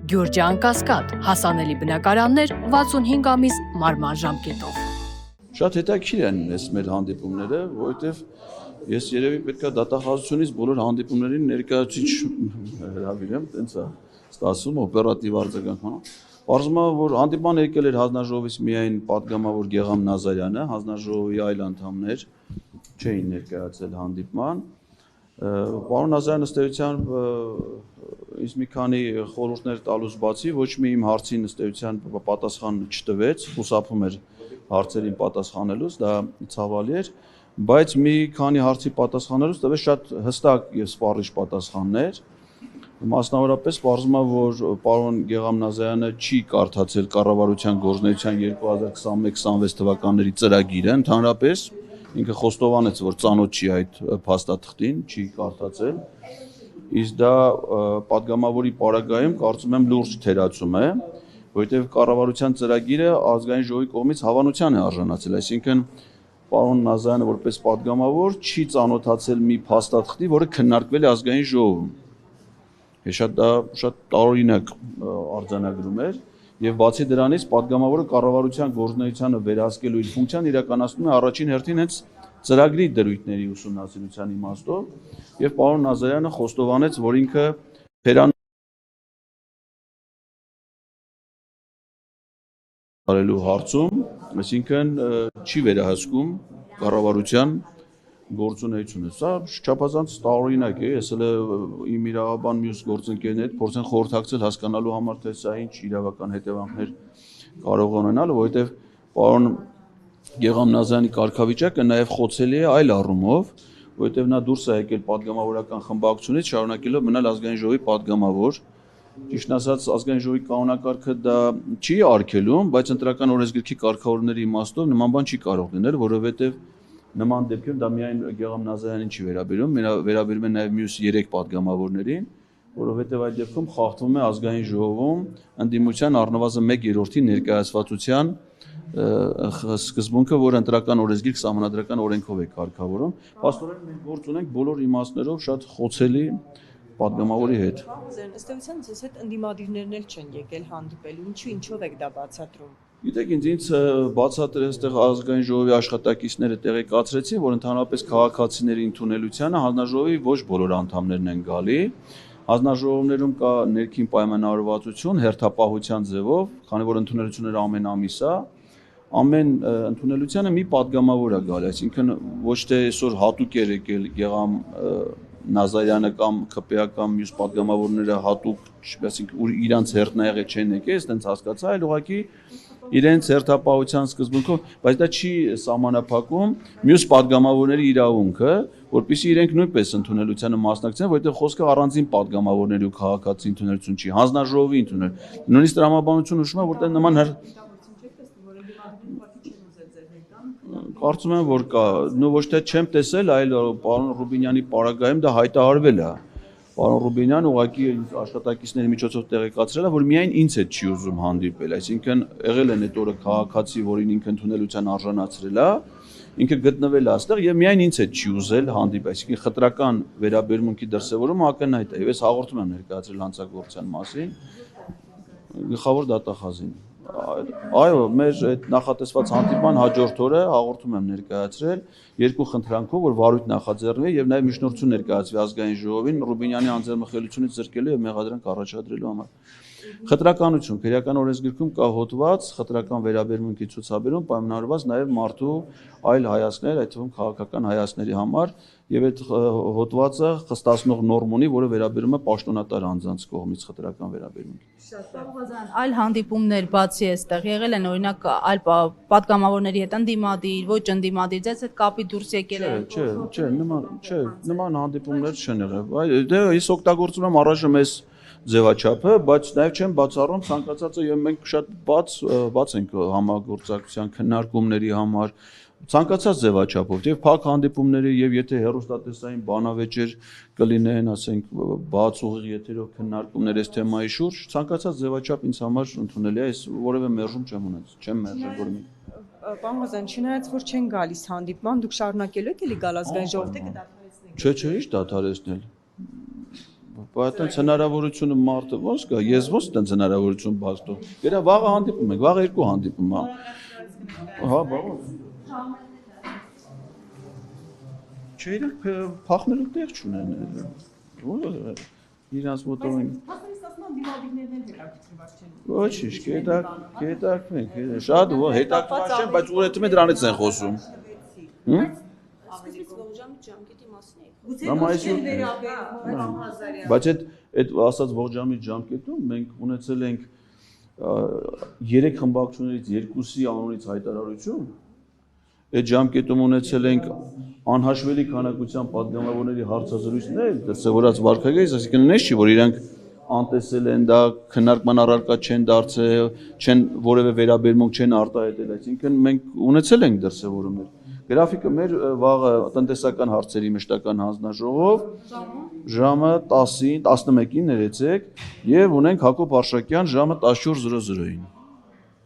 Գյուրջան Կասկադ, հասանելի բնակարաններ 65 ամիս մարման ժամկետով։ Շատ հետաքրքիր են այս մեր հանդիպումները, որովհետև ես երևի պետքա դատախազությունից բոլոր հանդիպումներին ներկայացուցիչ հրավիրեմ, տենց է ստացվում օպերատիվ արձագանքման։ Պարզվում է, որ հանդիպման եկել էր հանձնաժողովից միայն պատգամավոր Գեգամ Նազարյանը, հանձնաժողովի այլ անդամներ չէին ներկայացել հանդիպման։ Պարոն Նազարյանը ըստ էության ինձ մի քանի խորհուրդներ տալուց բացի ոչ մի իմ հարցին ըստ էության պատասխան չտվեց, խուսափում էր հարցերին պատասխանելուց, դա ցավալի էր, բայց մի քանի հարցի պատասխանելուց տվեց շատ հստակ եւ սպառիչ պատասխաններ։ Մասնավորապես պարզվում է, որ պարոն Գեգամ Նազարյանը չի կարդացել կառավարության գործունեության 2021-26 թվականների ծրագիրը, ընդհանրապես ինքը խոստովանեց, որ ծանոթ չի այդ փաստաթղթին, չի կարդացել, իսկ դա պատգամավորի պարագայում կարծում եմ լուրջ թերացում է, որովհետև կառավարության ծրագիրը ազգային ժողովի կողմից հավանության է արժանացել, այսինքն պարոն Նազարյանը որպես պատգամավոր չի ծանոթացել մի փաստաթղթի, որը քննարկվել է ազգային ժողովում։ Շատ տարօրինակ արձանագրում էր եւ բացի դրանից պատգամավորը կառավարության գործունեությանը վերահսկելու իր ֆունկցիան իրականացնում է առաջին հերթին հենց ծրագրի դրույթների ուսումնասիրության իմաստով եւ պարոն Նազարյանը խոստովանեց, որ ինքը արելու հարցում, այսինքն չի վերահսկում կառավարության գործունեությունը։ Սա չափազանց տարօրինակ է, ես էլ իմ իրավաբան մյուս գործընկերների հետ փորձեն խորհրդակցել հասկանալու համար, թե սա ինչ իրավական հետևանքներ կարող ունենալ, որովհետև պարոն Գեգամ Նազարյանի կարգավիճակը նաև խոցելի է այլ առումով, որովհետև նա դուրս է եկել պատգամավորական խմբակցությունից, շարունակելով մնալ ազգային ժողովի պատգամավոր։ Ճիշտն ասած, ազգային ժողովի կանոնակարգը դա չի արգելում, բայց ընտրական օրենսգրքի կարգավորումների իմաստով նման բան չի կարող լինել, որովհետև նման դեպքերում դա միայն Գեգամ Նազարյանին չի վերաբերում, վերաբերում է նաև մյուս 3 պատգամավորներին, որովհետև այդ դեպքում խախտվում է ազգային ժողովում ընդդիմության առնվազն 1/3-ի ներկայացվածության սկզբունքը, որը ընտրական օրենսգիրք սահմանադրական օրենքով է կարգավորում։ Փաստորեն մենք գործ ունենք բոլոր իմաստներով շատ խոցելի պատգամավորի հետ։ Ըստ էության ձեզ հետ ընդդիմադիրներն էլ չեն եկել հանդիպելու, ինչով եք դա բացատրում։ Գիտեք, ինձ բացատրել այստեղ ազգային ժողովի աշխատակիցները տեղեկացրեցին, որ ընդհանրապես քաղաքացիների ընդունելությանը հանձնաժողովի ոչ բոլոր անդամներն են գալի։ Հանձնաժողովներում կա ներքին պայմանավորվածություն հերթապահության ձևով, քանի որ ընդունելությունները ամեն ամիս է, ամեն ընդունելությանը մի պատգամավոր է գալի, այսինքն ոչ թե այսօր հատուկ էր եկել Գեգամ Նազարյանը կամ ԿՊԱ կամ մյուս պատգամավորները հատուկ, այսինքն իրանց հերթնայեղը չեն եկել, այտենց հասկացա, այլ ուղղակի իրենց հերթապահության սկզբունքով, բայց դա չի սահմանափակում մյուս պատգամավորների իրավունքը, որպեսզի իրենք նույնպես ընդունելությանը մասնակցեն, որովհետև խոսքը առանձին պատգամավորների ու քաղաքացի ընդունելություն չի, հանձնաժողովի ընդունել։ Նույնիսկ տրամաբանությունը նշում է, որտեղ նման կարծում եմ, որ կա, ոչ թե չեմ տեսել, այլ պարոն Ռուբինյանի պարագայում դա հայտարարվել է։ Պարոն Ռուբինյանը ուղղակի աշխատակիցների միջոցով տեղեկացրել է, որ միայն ինձ հետ չի ուզում հանդիպել, այսինքն եղել են այդ օրը քաղաքացի, որին ինքը ընդունելության արժանացրել է, ինքը գտնվել է այստեղ եւ միայն ինձ հետ չի ուզել հանդիպել, այսինքն խտրական վերաբերմունքի դրսեւորումը ակնհայտ է։ Եվ ես հաղորդում եմ ներկայացրել հանցագործության մասին գլխավոր դատախազին։ Այո, մեր այդ նախատեսված հանդիպման հաջորդ օրը հաղորդում եմ ներկայացրել 2 խնդրանքով, որ վարույթ նախաձեռնվի եւ նաեւ միջնորդություն ներկայացվի ազգային ժողովին Ռուբինյանի անձեռնմխելիությունից զրկելու եւ մեղադրանք առաջադրելու համար։ Խտրականություն, քրեական օրենսգրքում կա հոդված խտրական վերաբերմունքի ցուցաբերում, պայմանավորված նաեւ մարդու այլ հայացքներ, այդ թվում քաղաքական հայացքների համար, եւ այդ հոդվածը խստացնող նորմ ունի, որը վերաբերում է պաշտոնատար անձանց կողմից խտրական վերաբերմունքի։ Այլ հանդիպումներ բացի այստեղ եղել են, օրինակ այլ պատգամավորների հետ ընդդիմադիր, ոչ ընդդիմադիր, ձեզ հետ կապի դուրս եկել են։ Նման հանդիպումներ չեն եղել։ Դե ես օգտագործում եմ առայժմ այս ձևաչափը, բայց նաև չեմ բացառում ցանկացածը եւ մենք շատ բաց ենք համագործակցության քննարկումների համար ցանկացած ձևաչափով եւ փակ հանդիպումների եւ եթե հերոստատեսային բանավեճեր կլինեն, ասենք բաց ուղիղ եթերով քննարկումներ այս թեմայի շուրջ, ցանկացած ձևաչափ ինձ համար ընդունելի է, ես որևէ մերժում չեմ ունեցել, չեմ մերժել որևէ։ Պարոն Ղազարյան, չնայած որ չեն գալիս հանդիպման, դուք շարունակելու եք էլի գալ ազգային ժողով, թե կդադարեցնեք։ Չէ, ինչ դադարեցնել։ Բայց այդպես հնարավորությունը մարդը ո՞նց կա, ես ո՞նց այդպես հնարավորություն բացտո։ Գերա վաղը հանդիպում ենք, վաղը երկու հանդիպում ա։ Հա, բաղ։ Չէ, իրենք փախնելու տեղ չունեն։ Իրանց մոտով են։ Ոչինչ, գետակվենք, շատ հետաքրքիր չեն, բայց ուրեմն դրանից են խոսում։ Բայց այդ ասած ողջամիտ ժամկետում մենք ունեցել ենք 3 խմբակցություններից 2-ի անունից հայտարարություն։ Այդ ժամկետում ունեցել ենք անհաշվելի քանակության պատգամավորների հարցազրույցներ, դրսևորած վարքագծից, այսինքն նշ չի, որ իրանք անտեսել են դա, քննարկման առարկա չեն դարձել, չեն որևէ վերաբերմունք չեն արտահայտել, այսինքն մենք ունեցել ենք դրսևորումներ։ Գրաֆիկը մեր վաղը տնտեսական հարցերի մշտական հանձնաժողով ժամը 10-ին, 11-ին ներեցեք եւ ունենք Հակոբ Արշակյան ժամը 14:00-ին։